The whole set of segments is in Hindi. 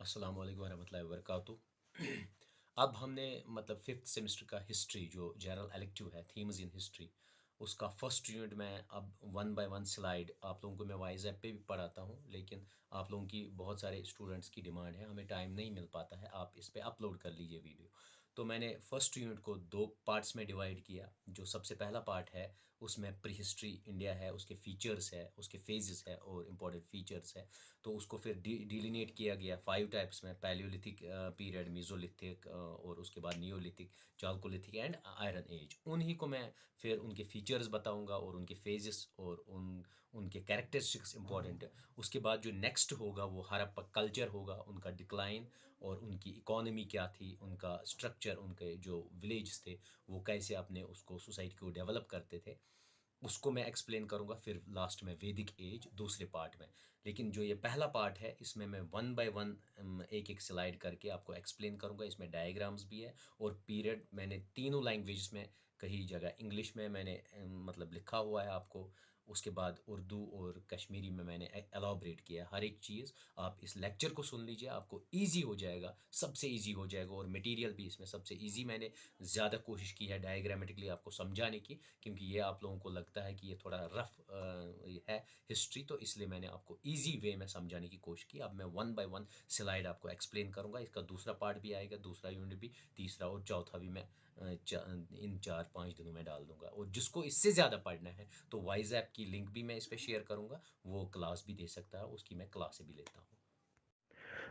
अस्सलाम वालेकुम वरहमतुल्लाहि वबरकातुहू। अब हमने मतलब फिफ्थ सेमेस्टर का हिस्ट्री जो जनरल एलेक्टिव है, थीम्स इन हिस्ट्री, उसका फर्स्ट यूनिट में अब वन बाय वन स्लाइड आप लोगों को मैं वॉइस ऐप पे भी पढ़ाता हूँ, लेकिन आप लोगों की बहुत सारे स्टूडेंट्स की डिमांड है, हमें टाइम नहीं मिल पाता है, आप इस पे अपलोड कर लीजिए वीडियो। तो मैंने फर्स्ट यूनिट को दो पार्ट्स में डिवाइड किया। जो सबसे पहला पार्ट है उसमें प्री हिस्ट्री इंडिया है, उसके फीचर्स है, उसके फेजेस है और इम्पोर्टेंट फीचर्स है। तो उसको फिर डिलीनेट किया गया 5 टाइप्स में: पैलियोलिथिक पीरियड, मीज़ोलिथिक और उसके बाद Neolithic, Chalcolithic and Iron Age. उन्हीं को मैं फिर उनके फीचर्स बताऊंगा और उनके फेजेस और उनके कैरेक्टरिस्टिक्स इंपॉर्टेंट है। उसके बाद जो नेक्स्ट होगा वो हड़प्पा कल्चर होगा, उनका डिक्लाइन और उनकी इकोनॉमी क्या थी, उनका स्ट्रक्चर, उनके जो विलेज थे वो कैसे अपने उसको सोसाइटी को डेवलप करते थे, उसको मैं एक्सप्लेन करूँगा। फिर लास्ट में वैदिक एज दूसरे पार्ट में। लेकिन जो ये पहला पार्ट है इसमें मैं वन बाय वन एक एक स्लाइड करके आपको एक्सप्लेन करूँगा। इसमें डायग्राम्स भी है और पीरियड मैंने तीनों लैंग्वेज में, कहीं जगह इंग्लिश में मैंने मतलब लिखा हुआ है आपको, उसके बाद उर्दू और कश्मीरी में मैंने एलाबरेट किया है हर एक चीज़। आप इस लेक्चर को सुन लीजिए, आपको इजी हो जाएगा, सबसे इजी हो जाएगा। और मटेरियल भी इसमें सबसे इजी मैंने ज़्यादा कोशिश की है डायग्रामेटिकली आपको समझाने की, क्योंकि ये आप लोगों को लगता है कि ये थोड़ा रफ है हिस्ट्री, तो इसलिए मैंने आपको इजी वे में समझाने की कोशिश की। अब मैं वन बाय वन स्लाइड आपको एक्सप्लेन करूँगा। इसका दूसरा पार्ट भी आएगा, दूसरा यूनिट भी, तीसरा और चौथा भी मैं इन 4-5 दिनों में डाल दूंगा। और जिसको इससे ज़्यादा पढ़ना है तो वाइज ऐप की लिंक भी मैं इस पर शेयर करूँगा, वो क्लास भी दे सकता है, उसकी मैं क्लास भी लेता हूँ।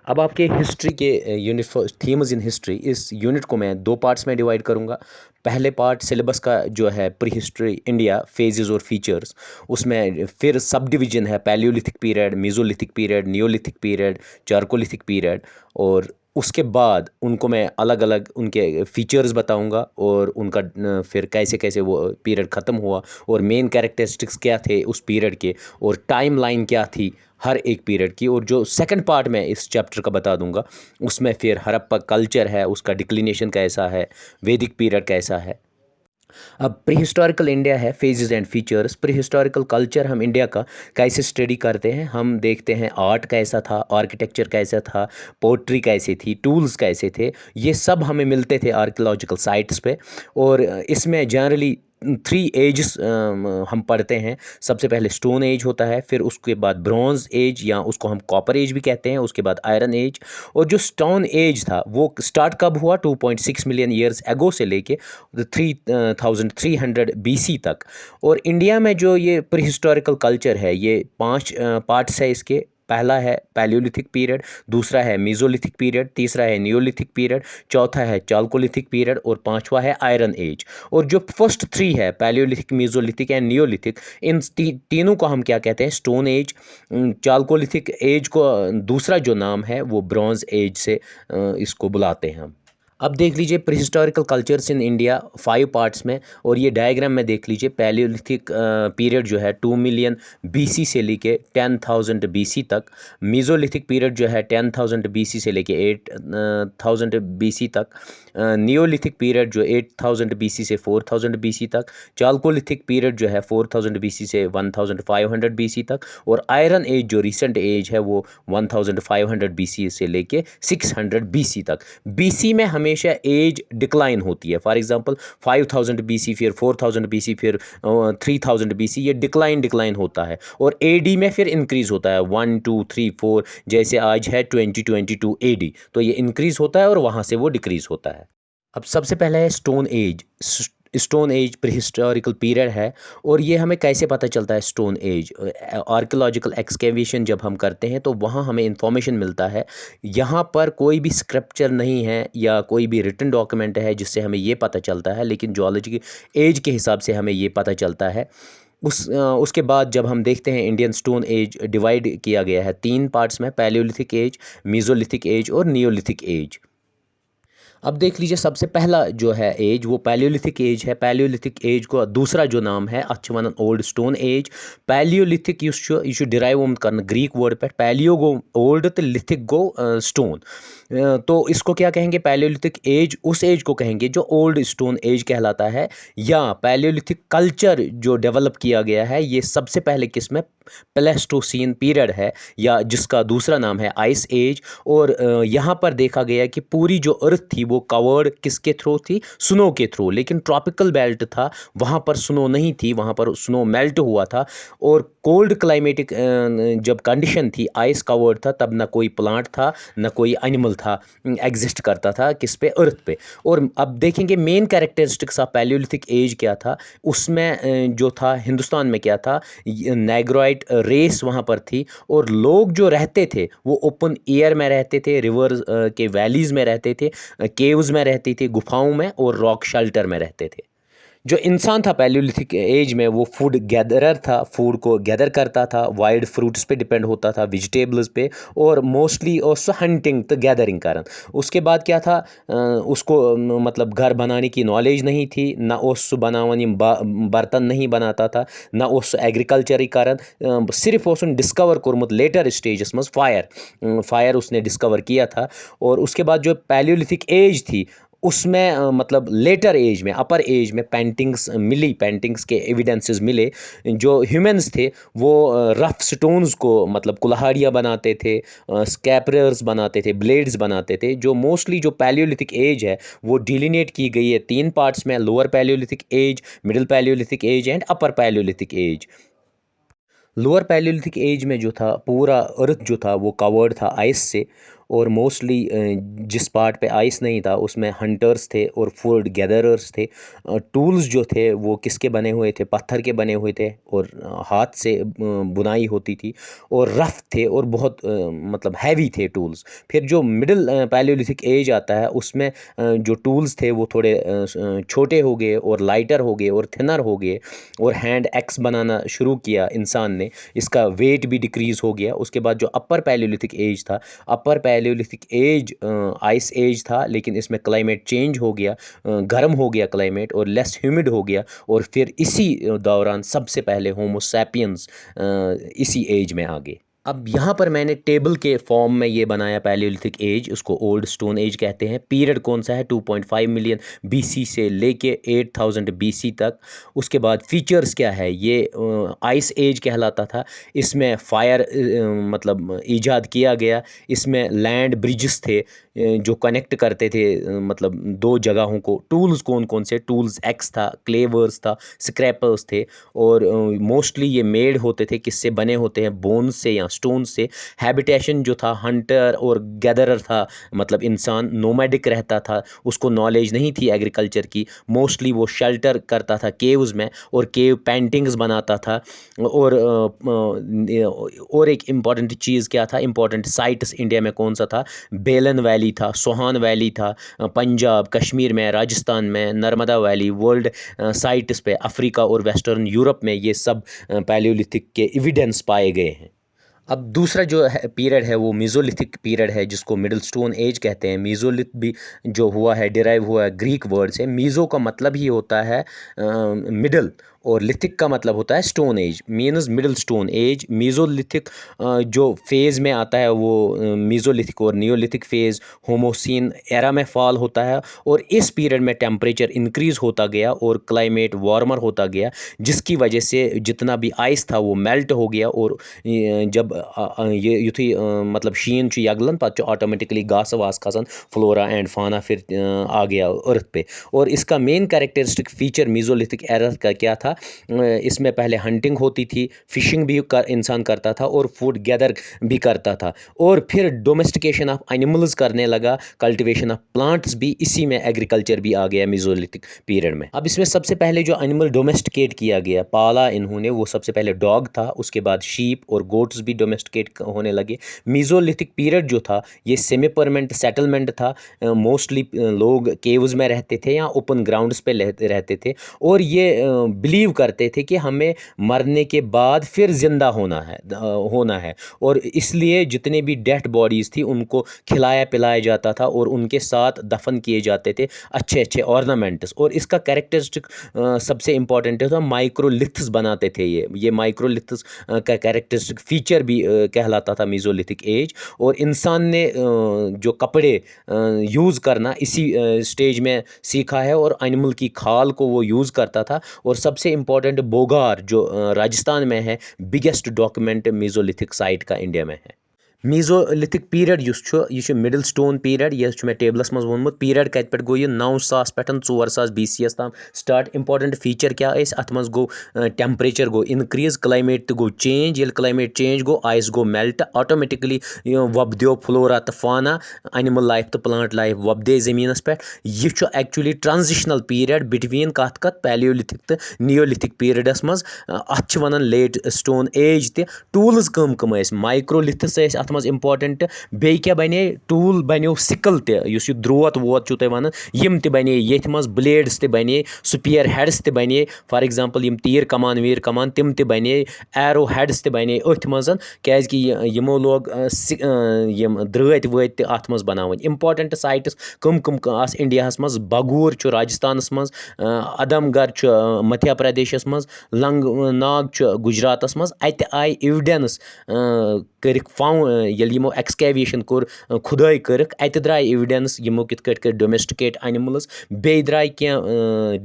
अब आपके हिस्ट्री के यूनिट थीम्स इन हिस्ट्री, इस यूनिट को मैं दो पार्ट्स में डिवाइड करूंगा। पहले पार्ट सिलेबस का जो है प्री हिस्ट्री इंडिया, फेजेस और फीचर्स, उसमें फिर सब डिवीजन है: palaeolithic period, mesolithic period, neolithic period, chalcolithic period. और उसके बाद उनको मैं अलग अलग उनके फीचर्स बताऊंगा और उनका फिर कैसे कैसे वो पीरियड ख़त्म हुआ और मेन कैरेक्टरिस्टिक्स क्या थे उस पीरियड के और टाइम लाइन क्या थी हर एक पीरियड की। और जो सेकंड पार्ट में इस चैप्टर का बता दूंगा उसमें फिर हड़प्पा कल्चर है, उसका डिक्लिनेशन कैसा है, वैदिक पीरियड कैसा है। अब प्री हिस्टोरिकल इंडिया है, phases and features. Pre historical culture हम इंडिया का कैसे स्टडी करते हैं, हम देखते हैं आर्ट कैसा था, आर्किटेक्चर कैसा था, पोट्री कैसी थी, टूल्स कैसे थे, ये सब हमें मिलते थे आर्कियोलॉजिकल साइट्स पे। और इसमें जनरली थ्री एजेस हम पढ़ते हैं। सबसे पहले स्टोन एज होता है, फिर उसके बाद ब्रॉन्ज एज या उसको हम कॉपर एज भी कहते हैं, उसके बाद आयरन एज। और जो स्टोन एज था वो स्टार्ट कब हुआ? 2.6 मिलियन ईयर्स एगो से लेके 3300 BC तक। और इंडिया में जो ये प्री हिस्टोरिकल कल्चर है, ये 5 पार्ट्स है इसके। पहला है पैलियोलिथिक पीरियड, दूसरा है मीज़ोलिथिक पीरियड, तीसरा है नियोलिथिक पीरियड, चौथा है चाल्कोलिथिक पीरियड और पांचवा है आयरन एज। और जो फर्स्ट थ्री है पैलियोलिथिक, मीज़ोलिथिक एंड नियोलिथिक, इन तीनों को हम क्या कहते हैं? Stone age. चाल्कोलिथिक एज को दूसरा जो नाम है वो ब्रॉन्ज एज से इसको बुलाते हैं हम। अब देख लीजिए pre historical cultures in India 5 parts में, और ये डायग्राम में देख लीजिए। पैलियोलिथिक पीरियड जो है 2 मिलियन BC से लेके 10,000 BC तक। मीज़ोलिथिक पीरियड जो है 10,000 BC से लेके 8,000 BC तक। नियोलिथिक पीरियड जो 8,000 BC से 4,000 BC तक। चाल्कोलिथिक पीरियड जो है 4,000 BC से 1,500 BC तक। और आयरन एज जो रिसेंट एज है वो 1,500 BC से लेके 600 BC तक। BC में हमेशा एज डिक्लाइन होती है। फॉर एग्जांपल 5,000 BC, फिर 4,000 BC, फिर 3,000 BC, ये डिक्लाइन होता है। और AD में फिर इंक्रीज़ होता है 1 2 3 4, जैसे आज है 2022 AD, तो ये इंक्रीज़ होता है और वहाँ से वो डिक्रीज़ होता है। अब सबसे पहला है stone as. Stone age pre historical period है। और ये हमें कैसे पता चलता है स्टोन एज? आर्कियोलॉजिकल एक्सकेवेशन जब हम करते हैं तो वहाँ हमें इंफॉर्मेशन मिलता है। यहाँ पर कोई भी स्क्रिप्चर नहीं है या कोई भी रिटन डॉक्यूमेंट है जिससे हमें ये पता चलता है, लेकिन ज्योलॉजी की एज के हिसाब से हमें ये पता चलता है। उसके बाद जब हम देखते हैं इंडियन स्टोन एज डिवाइड किया गया है 3 पार्ट्स में: पैलियोलिथिक एज, मीज़ोलिथिक एज और नियोलिथिक एज। अब देख लीजिए सबसे पहला जो है एज वो पैलियोलिथिक एज है। पैलियोलिथिक एज को दूसरा जो नाम है अथ one old stone age. Palaeolithic यह डिराइव कर ग्रीक वर्ड पे, पैलियो गो ओल्ड तो लिथिक गो स्टोन। तो इसको क्या कहेंगे, पैलियोलिथिक एज उस एज को कहेंगे जो ओल्ड स्टोन एज कहलाता है, या पैलियोलिथिक कल्चर जो डेवलप किया गया है ये सबसे पहले किसमें, प्लेस्टोसीन पीरियड है, या जिसका दूसरा नाम है आइस एज। और यहाँ पर देखा गया कि पूरी जो अर्थ थी वो कवर्ड किसके थ्रू थी, स्नो के थ्रू, लेकिन ट्रॉपिकल बेल्ट था वहाँ पर स्नो नहीं थी, वहाँ पर स्नो मेल्ट हुआ था। और कोल्ड क्लाइमेटिक जब कंडीशन थी, आइस कवर्ड था, तब ना कोई प्लांट था ना कोई एनिमल था एग्जिस्ट करता था किस पे, अर्थ पे। और अब देखेंगे main characteristics of Palaeolithic age क्या था, उसमें जो था हिंदुस्तान में क्या था, नेग्रोइड रेस वहाँ पर थी, और लोग जो रहते थे वो ओपन एयर में रहते थे, रिवर के वैलीज़ में रहते थे, केव्स में रहते थे, गुफाओं में, और रॉक शेल्टर में रहते थे। जो इंसान था पैलियोलिथिक एज में वो फूड गैदरर था, फूड को गैदर करता था, वाइल्ड फ्रूट्स पे डिपेंड होता था, वेजिटेबल्स पे, और मोस्टली उसको हंटिंग तो गैदरिंग कारण। उसके बाद क्या था, उसको मतलब घर बनाने की नॉलेज नहीं थी, ना उस बनावनी बर्तन नहीं बनाता था, ना उस एग्रीकल्चर कारण, सिर्फ उस डिस्कवर कोर्मुत लेटर स्टेजस में फायर उसने डिस्कवर किया था। और उसके बाद जो पैलियोलिथिक एज थी उसमें मतलब लेटर एज में, अपर एज में पेंटिंग्स मिली, पेंटिंग्स के एविडेंसेस मिले। जो ह्यूमंस थे वो रफ स्टोन्स को मतलब कुल्हाड़ियाँ बनाते थे, स्कैपरर्स बनाते थे, ब्लेड्स बनाते थे। जो मोस्टली जो पैलियोलिथिक एज है वो डिलिनेट की गई है 3 पार्ट्स में, lower Palaeolithic age, middle Palaeolithic age and upper Palaeolithic age. Lower Palaeolithic age में जो था पूरा अर्थ जो था वो कवर्ड था आइस से, और मोस्टली जिस पार्ट पे आइस नहीं था उसमें हंटर्स थे और फूड गैदरर्स थे। टूल्स जो थे वो किसके बने हुए थे, पत्थर के बने हुए थे, और हाथ से बुनाई होती थी, और रफ थे, और बहुत मतलब हैवी थे टूल्स। फिर जो मिडिल पैलियोलिथिक एज आता है उसमें जो टूल्स थे वो थोड़े छोटे हो गए और लाइटर हो गए और थिनर हो गए, और हैंड एक्स बनाना शुरू किया इंसान ने, इसका वेट भी डिक्रीज़ हो गया। उसके बाद जो अपर पैलियोलिथिक एज था, upper Palaeolithic age Ice Age था, लेकिन इसमें क्लाइमेट चेंज हो गया, गर्म हो गया क्लाइमेट और लेस ह्यूमिड हो गया, और फिर इसी दौरान सबसे पहले होमो सैपियंस इसी एज में आ गए। अब यहाँ पर मैंने टेबल के फॉर्म में ये बनाया पैलियोलिथिक एज, उसको ओल्ड स्टोन एज कहते हैं। पीरियड कौन सा है, 2.5 मिलियन बीसी से लेके 8000 बीसी तक। उसके बाद फीचर्स क्या है, ये आइस एज कहलाता था। इसमें फायर मतलब ईजाद किया गया, इसमें लैंड ब्रिजेस थे जो कनेक्ट करते थे मतलब दो जगहों को। टूल्स कौन कौन से, टूल्स एक्स था, क्लेवर्स था, स्क्रैपर्स थे, और मोस्टली ये मेड होते थे, किससे बने होते हैं, बोन्स से या स्टोन से। हैबिटेशन जो था हंटर और गैदरर था, मतलब इंसान नोमैडिक रहता था, उसको नॉलेज नहीं थी एग्रीकल्चर की, मोस्टली वो शेल्टर करता था केव्स में, और केव पेंटिंग्स बनाता था। और एक इम्पॉर्टेंट चीज़ क्या था, इम्पॉर्टेंट साइट्स इंडिया में कौन सा था, बेलन वैली था, सोहान वैली था, पंजाब कश्मीर में, राजस्थान में नर्मदा वैली, वर्ल्ड साइट्स पे अफ्रीका और वेस्टर्न यूरोप में ये सब पैलियोलिथिक के एविडेंस पाए गए हैं। अब दूसरा जो है पीरियड है वो मीज़ोलिथिक पीरियड है, जिसको मिडिल स्टोन एज कहते हैं। मीज़ोलिथ भी जो हुआ है डिराइव हुआ है ग्रीक वर्ड से। मीज़ो का मतलब ही होता है मिडल, और लिथिक का मतलब होता है stone age, means middle stone age. Mesolithic जो फेज़ में आता है वो मीज़ोलिथिक और नियोलिथिक फेज़ होमोसीन एरा में फॉल होता है, और इस पीरियड में टेम्परेचर इंक्रीज़ होता गया और क्लाइमेट वार्मर होता गया, जिसकी वजह से जितना भी आइस था वो मेल्ट हो गया। और जब ये युथी मतलब शीन यगलन पे ऑटोमेटिकली घास वास खसान, फ्लोरा एंड फाना फिर आ गया अर्थ पे। और इसका मेन कैरेक्टरिस्टिक फीचर मीज़ोलिथिक एरा का क्या था, इसमें पहले हंटिंग होती थी, फिशिंग भी इंसान करता था, और फूड गैदर भी करता था, और फिर डोमेस्टिकेशन ऑफ एनिमल्स करने लगा, कल्टीवेशन ऑफ प्लांट्स भी इसी में, एग्रीकल्चर भी आ गया मीज़ोलिथिक पीरियड में। अब इसमें सबसे पहले जो एनिमल डोमेस्टिकेट किया गया, पाला इन्होंने, वो सबसे पहले डॉग था, उसके बाद शीप और गोट्स भी डोमेस्टिकेट होने लगे। मीज़ोलिथिक पीरियड जो था ये सेमी परमानेंट सेटलमेंट था, मोस्टली लोग केव्स में रहते थे या ओपन ग्राउंड्स पे रहते थे, और ये बिलीव बिलीव करते थे कि हमें मरने के बाद फिर ज़िंदा होना है। और इसलिए जितने भी डेड बॉडीज़ थी उनको खिलाया पिलाया जाता था और उनके साथ दफन किए जाते थे अच्छे अच्छे ऑर्नामेंट्स। और इसका कैरेक्टरिस्टिक सबसे इम्पॉर्टेंट है तो माइक्रोलिथ्स बनाते थे ये माइक्रोलिथ्स का कैरेक्टरिस्टिक फीचर भी कहलाता था मीज़ोलिथिक एज। और इंसान ने जो कपड़े यूज़ करना इसी स्टेज में सीखा है और एनिमल की खाल को वो यूज़ करता था। और सबसे इम्पॉर्टेंट बोगार जो राजस्थान में है, बिगेस्ट डॉक्यूमेंट मीज़ोलिथिक साइट का इंडिया में है। मीज़ोलिथिक पीरियड यह मिडिल स्टोन पीरियड यह टेबलस मज वोनमुत पीरियड कत पे गो यह 9,000 पे 4,000 BCS ताम स्टार्ट। इंपॉर्टेंट फीचर क्या अत मज गो टेम्परेचर गो इनक्रीज, क्लाइमेट गो चेंज, ये क्लाइमेट चेंज गो आइस गो मेल्ट, ऑटोमेटिकली वपद्यो फ्लोरा तो फाना, एनिमल लाइफ तो प्लांट लाइफ वपदे ज़मीनस पे। यह एक्चुअली ट्रांजिशनल पीरियड बिटवीन कत पैलियोलिथिक तो नियोलिथिक पीरियडस मज अत वन लेट स्टोन एज ते। टूल्स कम माइक्रोलिथस अत मज इम्पॉर्टेंट बे क्या बने टूल बनो सिकल तुस द्रोत वोत तुम वन यम ते बने ये मज ब्लेड्स ते बने, स्पीयर हेड्स ते बने, फॉर एग्जांपल यम तीर कमान वीर कमान तिम ते बने, एरो हेड्स ते बने अथ मज कि यमो लोग यम द्रत वत अत मज बनावन। इम्पॉर्टेंट साइट्स कम आस इंडिया मज बगूर राजस्थान मज, अदमगढ़ मध्य प्रदेश मज, लंगनाग गुजरात मज। अत आय एविडेंस कर यमो एक्सकैवेशन कोर खुदाई कर अत द्राय एविडेंस यमो कित कर डोमेस्टिकेट एनिमल्स, बे द्राय क्या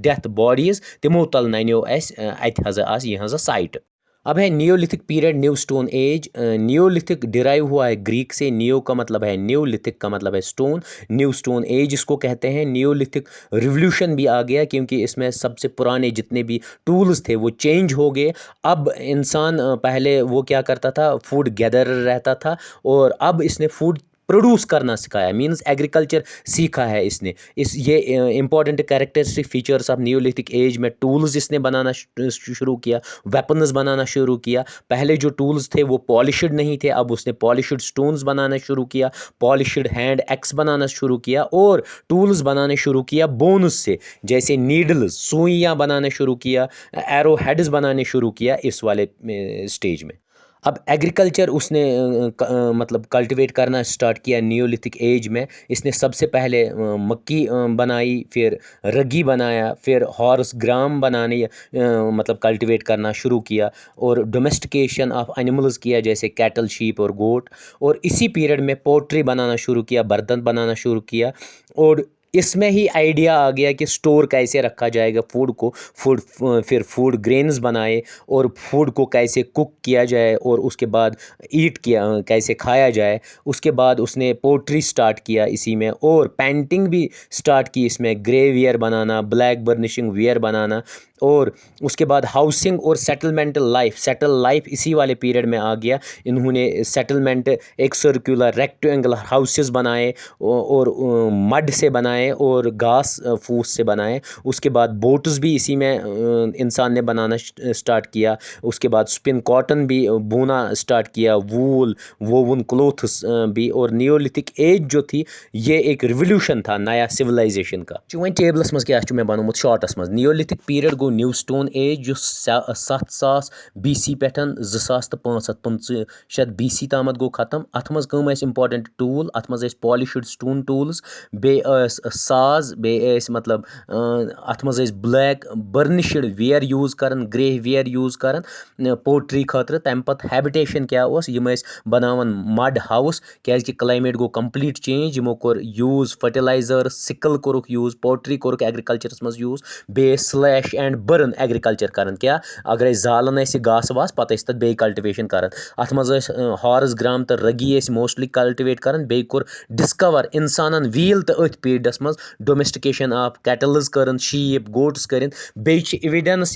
डेथ बॉडीज़ तिमो तल नन्यो अत हज यह साइट। अब है Neolithic period, new stone age. Neolithic derive हुआ है ग्रीक से, नियो का मतलब है न्यू, लिथिक का मतलब है स्टोन, न्यू स्टोन एज इसको कहते हैं। नियोलिथिक रिवोल्यूशन भी आ गया क्योंकि इसमें सबसे पुराने जितने भी टूल्स थे वो चेंज हो गए। अब इंसान पहले वो क्या करता था, फूड गैदर रहता था और अब इसने फूड प्रोड्यूस करना सिखाया, मींस एग्रीकल्चर सीखा है इसने। ये important characteristic features of Neolithic age में टूल्स इसने बनाना शुरू किया, वेपन्स बनाना शुरू किया। पहले जो टूल्स थे वो पॉलिश्ड नहीं थे, अब उसने पॉलिश्ड स्टोन्स बनाना शुरू किया, पॉलिश्ड हैंड एक्स बनाना शुरू किया और टूल्स बनाने शुरू किया बोन्स से, जैसे नीडल्स सुइयाँ बनाना शुरू किया, एरो हेड्स बनाने शुरू किया इस वाले स्टेज में। अब एग्रीकल्चर उसने मतलब कल्टिवेट करना स्टार्ट किया नियोलिथिक एज में। इसने सबसे पहले मक्की बनाई, फिर रगी बनाया, फिर हॉर्स ग्राम बनाने मतलब कल्टिवेट करना शुरू किया और डोमेस्टिकेशन ऑफ एनिमल्स किया जैसे कैटल, शीप और गोट। और इसी पीरियड में पोट्री बनाना शुरू किया, बर्तन बनाना शुरू किया। और इसमें ही आइडिया आ गया कि स्टोर कैसे रखा जाएगा फूड को, फिर फूड ग्रेन्स बनाए और फूड को कैसे कुक किया जाए और उसके बाद ईट किया कैसे खाया जाए। उसके बाद उसने पोट्री स्टार्ट किया इसी में और पेंटिंग भी स्टार्ट की इसमें, ग्रे वेयर बनाना, ब्लैक बर्निशिंग वेयर बनाना। और उसके बाद हाउसिंग और सेटल लाइफ इसी वाले पीरियड में आ गया। इन्होंने सेटलमेंट एक सर्कुलर रेक्टेंगुलर हाउसेस बनाए और मड से बनाए और घास फूस से बनाए। उसके बाद बोट्स भी इसी में इंसान ने बनाना स्टार्ट किया। उसके बाद स्पिन कॉटन भी बुना स्टार्ट किया, वूल वोवन क्लोथ्स भी। और नियोलिथिक एज जो थी ये एक रिवोल्यूशन था नया सिविलाइजेशन का। वन टेबलस मज क्या मैं बनोमुत शॉर्टस मज, नियोलिथिक पीरियड गो न्यू स्टोन एज जो 7,000 BC पे 2,550 BC तामत गो खत्म। अत मज इंपॉर्टेंट टूल, अत मज पॉलिश्ड स्टोन टूल्स, बे साज, बे मतलब अत मज ब्लैक बर्निश्ड वेयर यूज़ करन, ग्रे वेयर यूज़ करन पोट्री खतर। तम पत हैबिटेशन क्या यम बनावन मड हाउस क्या क्लाइमेट गो कंप्लीट चेंज। यमो कोर यूज़ फर्टिलाइजर, सिकल कोरुक यूज़, पोट्री कोरुक एग्रीकल्चरस मज यूज़, बे स्लैश एंड बर्न एग्रीकल्चर करन। क्या अगर जालन घास वास पत तथ बे कल्टिवेशन करन। अत मज हॉर्स ग्राम तो रगी मोस्टली कल्टिवेट करन। बे कोर डिस्कवर इंसानन व्हील तो अथ पीरियडस मज डोमेस्टिकेशन ऑफ कैटल्स करन, शीप गोट्स करन। बे एविडेंस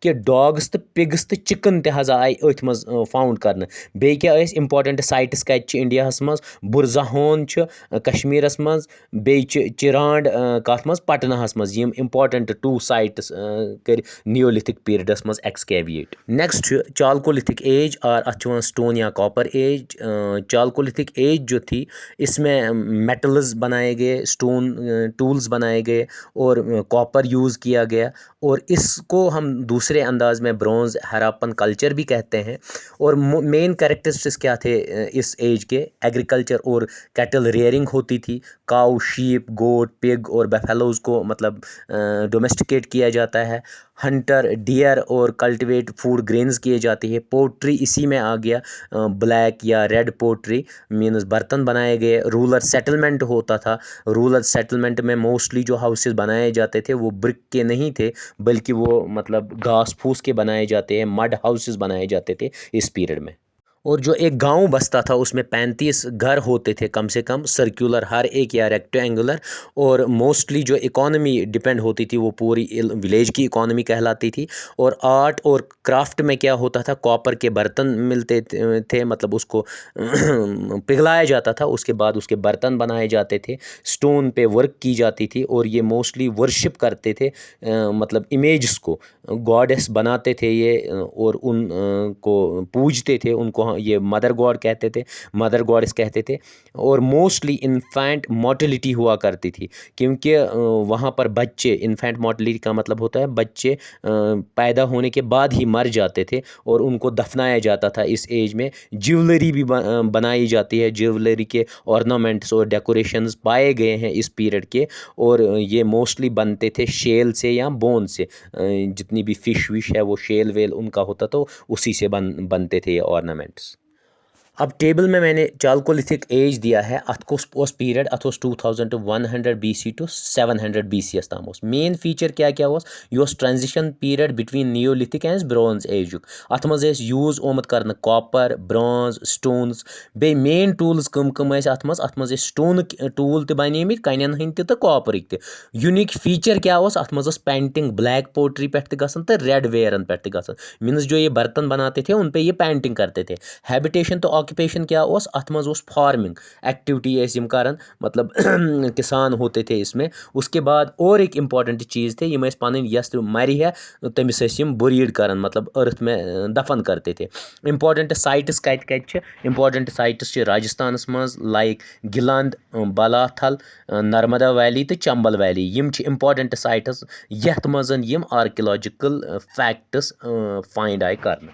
कि डॉग्स तो पिग्स तो चिकन तज आय अथ मज फाउंड करन। बे क्या इंपॉर्टेंट साइट्स कत इंडिया मज, बुरज़ाहोन कश्मीरस मज, बे चिरांड कत मज पटना मज। यम इंपॉर्टेंट 2 साइट्स कर नियोलिथिक पीरियडस मज एक्सकैविएट। नेक्स्ट चालकोलिथिक एज और अत स्टोन या कॉपर एज। चालकोलिथिक एज जो थी इसमें मेटल्स बनाए गए, स्टोन टूल्स बनाए गए और कॉपर यूज़ किया गया, और इसको हम दूसरे अंदाज में ब्रॉन्ज़ हराप्पन कल्चर भी कहते हैं। और मेन कैरेक्टरिस्टिक्स क्या थे इस एज के? एग्रीकल्चर और कैटल रेयरिंग होती थी। काऊ, शीप, गोट, पिग और बफेलोज़ को मतलब डोमेस्टिकेट किया जाता है। हंटर, डियर और कल्टिवेट फूड ग्रेन्स किए जाते हैं। पोट्री इसी में आ गया, ब्लैक या रेड पोट्री मीन्स बर्तन बनाए गए। रूरल सेटलमेंट होता था। रूरल सेटलमेंट में मोस्टली जो हाउसेस बनाए जाते थे वो ब्रिक के नहीं थे, बल्कि वो मतलब घास फूस के बनाए जाते हैं, मड हाउसेस बनाए जाते थे इस पीरियड में। और जो एक गांव बसता था उसमें 35 घर होते थे कम से कम, सर्कुलर हर एक या रेक्टेंगुलर। और मोस्टली जो इकॉनमी डिपेंड होती थी वो पूरी विलेज की इकॉनमी कहलाती थी। और आर्ट और क्राफ्ट में क्या होता था? कॉपर के बर्तन मिलते थे, मतलब उसको पिघलाया जाता था, उसके बाद उसके बर्तन बनाए जाते थे। स्टोन पे वर्क की जाती थी और ये मोस्टली वर्शिप करते थे, मतलब इमेजेस को गॉडेस बनाते थे ये, और उन को पूजते थे। उनको ये मदर गॉड कहते थे, मदर गॉडेस कहते थे। और मोस्टली इन्फेंट मोर्टेलिटी हुआ करती थी, क्योंकि वहाँ पर बच्चे, इन्फेंट मोर्टेलिटी का मतलब होता है बच्चे पैदा होने के बाद ही मर जाते थे और उनको दफनाया जाता था। इस एज में ज्वेलरी भी बनाई जाती है, ज्वेलरी के ऑर्नामेंट्स और डेकोरेशंस पाए गए हैं इस पीरियड के। और ये मोस्टली बनते थे शेल से या बोन से, जितनी भी फ़िश विश है वो शेल वेल उनका होता, तो उसी से बनते थे ये ऑर्नामेंट्स। अब टेबल में मैंने चालकोलिथिक एज दिया है। अत उस पीरियड अत 2100 BC टू 700 BC ताम। मेन फीचर क्या क्या यह transition period between Neolithic and bronze age. अत मज यूज़ ओमुत कर कॉपर, ब्रॉन्ज, स्टोन्स, बे मेन टूल्स कम कम अत मज स्टोन टूल तो बने कन हंद तो कॉपर त। यूनिक फीचर क्या अत मज पेंटिंग ब्लैक पोट्री पे तो रेड वेयरन पे मीन्स जो ये बर्तन बनाते थे उन पे ये पेंटिंग करते थे। हैबिटेशन तो ऑक्यूपेशन क्या अत मज फार्मिंग एक्टिविटी करान, मतलब किसान होते थे इसमें। उसके बाद और एक इम्पॉर्टेंट चीज़ थे, यम पन यस मर है तमिस बुरीड करान, मतलब अर्थ में दफन करते थे। इम्पॉर्टेंट साइट्स कत इम्पॉर्टेंट साइट्स राजस्थान मज लाइक गिलंद, बलाथल, नर्मदा वैली तो चंबल वैली। यम इम्पॉर्टेंट साइट्स यथ मज यम आर्कियोलॉजिकल फैक्ट्स फाइंड आए कर।